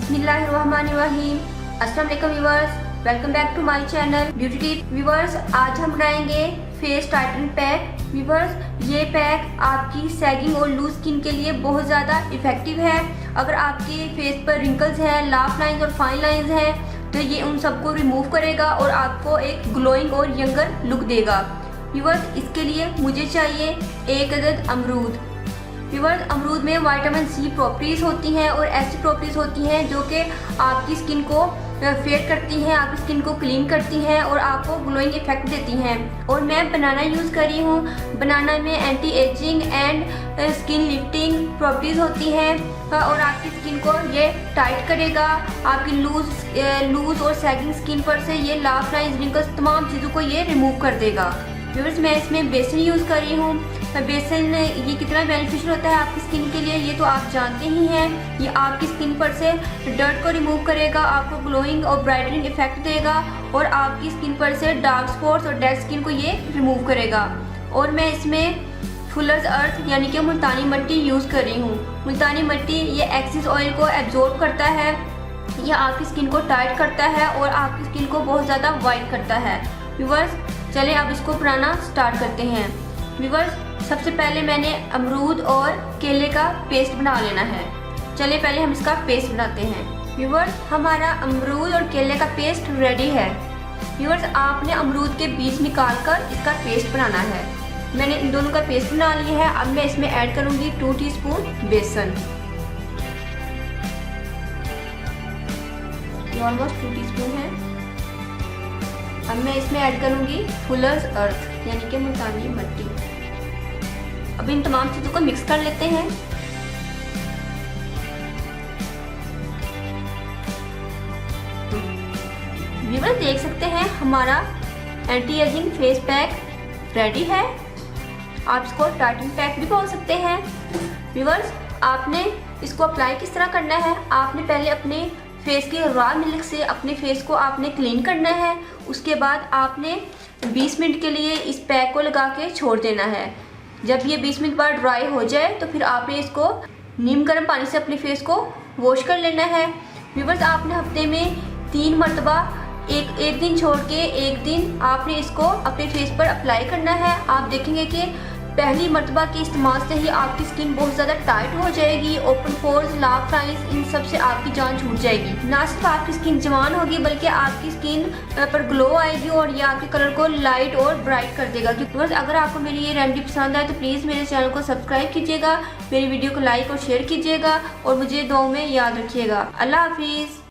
बिस्मिल्लाहिर्रहमानिर्रहीम। अस्सलाम वालेकुम viewers, welcome back to my channel beauty tip. Viewers, आज हम बनाएंगे फेस टाइटन पैक। व्यूअर्स, ये पैक आपकी सैगिंग और लूज स्किन के लिए बहुत ज़्यादा इफेक्टिव है। अगर आपके फेस पर रिंकल्स हैं, लाफ लाइंस और फाइन लाइंस हैं तो ये उन सबको रिमूव करेगा और आपको एक ग्लोइंग और यंगर लुक देगा। व्यूअर्स, इसके लिए मुझे चाहिए 1 अदद अमरूद। व्यूअर्स, अमरूद में विटामिन सी प्रॉपर्टीज होती हैं और ऐसी प्रॉपर्टीज होती हैं जो कि आपकी स्किन को फेड करती हैं, आपकी स्किन को क्लीन करती हैं और आपको ग्लोइंग इफेक्ट देती हैं। और मैं बनाना यूज़ कर रही हूँ। बनाना में anti ageing and skin lifting properties होती हैं और आपकी स्किन को ये टाइट करेगा। आपकी लूज और सैगिंग स्किन पर से ये लाफ लाइंस, रिंकल्स, तमाम चीज़ों को ये रिमूव कर देगा। व्यूअर्स, मैं इसमें बेसन यूज़ कर रही हूँ। बेसन ये कितना बेनिफिशियल होता है आपकी स्किन के लिए ये तो आप जानते ही हैं। ये आपकी स्किन पर से डर्ट को रिमूव करेगा, आपको ग्लोइंग और ब्राइटनिंग इफेक्ट देगा और आपकी स्किन पर से डार्क स्पॉट्स और डेड स्किन को ये रिमूव करेगा। और मैं इसमें फुलर्स अर्थ यानी कि मुल्तानी मिट्टी यूज़ कर रही हूँ। मुल्तानी मिट्टी ये एक्सेस ऑयल को एब्जॉर्ब करता है, ये आपकी स्किन को टाइट करता है और आपकी स्किन को बहुत ज़्यादा वाइट करता है। व्यूअर्स, चलें अब इसको बनाना स्टार्ट करते हैं। व्यूअर्स, सबसे पहले मैंने अमरूद और केले का पेस्ट बना लेना है। चलिए पहले हम इसका पेस्ट बनाते हैं। व्यूअर्स, हमारा अमरूद और केले का पेस्ट रेडी है। व्यूअर्स, आपने अमरूद के बीज निकाल कर इसका पेस्ट बनाना है। मैंने इन दोनों का पेस्ट बना लिया है। अब मैं इसमें ऐड करूँगी 2 टीस्पून बेसन। ये ऑलमोस्ट 2 टीस्पून है। अब मैं इसमें ऐड करूँगी फुलर्स अर्थ यानी कि मुल्तानी मिट्टी। अब इन तमाम चीज़ों को मिक्स कर लेते हैं। व्यूअर्स, देख सकते हैं हमारा anti ageing face pack ready है। आप इसको टाइटन पैक भी बोल सकते हैं। व्यूअर्स, आपने इसको अप्लाई किस तरह करना है, आपने पहले अपने फेस के रॉ मिल्क से अपने फेस को आपने क्लीन करना है। उसके बाद आपने 20 मिनट के लिए इस पैक को लगा के छोड़ देना है। जब ये 20 मिनट बाद ड्राई हो जाए तो फिर आपने इसको नीम गर्म पानी से अपने फेस को वॉश कर लेना है। व्यूअर्स, आपने हफ्ते में 3 मरतबा एक दिन छोड़ के एक दिन आपने इसको अपने फेस पर अप्लाई करना है। आप देखेंगे कि पहली मरतबा के इस्तेमाल से ही आपकी स्किन बहुत ज़्यादा टाइट हो जाएगी। ओपन पोर्स, लाफ लाइंस, इन सब से आपकी जान छूट जाएगी। ना सिर्फ आपकी स्किन जवान होगी बल्कि आपकी स्किन पर ग्लो आएगी और ये आपके कलर को लाइट और ब्राइट कर देगा। क्योंकि अगर आपको मेरी ये रेमेडी पसंद आए तो प्लीज़ मेरे चैनल को सब्सक्राइब कीजिएगा, मेरी वीडियो को लाइक और शेयर कीजिएगा और मुझे दुआओं में याद रखिएगा। अल्लाह हाफिज़।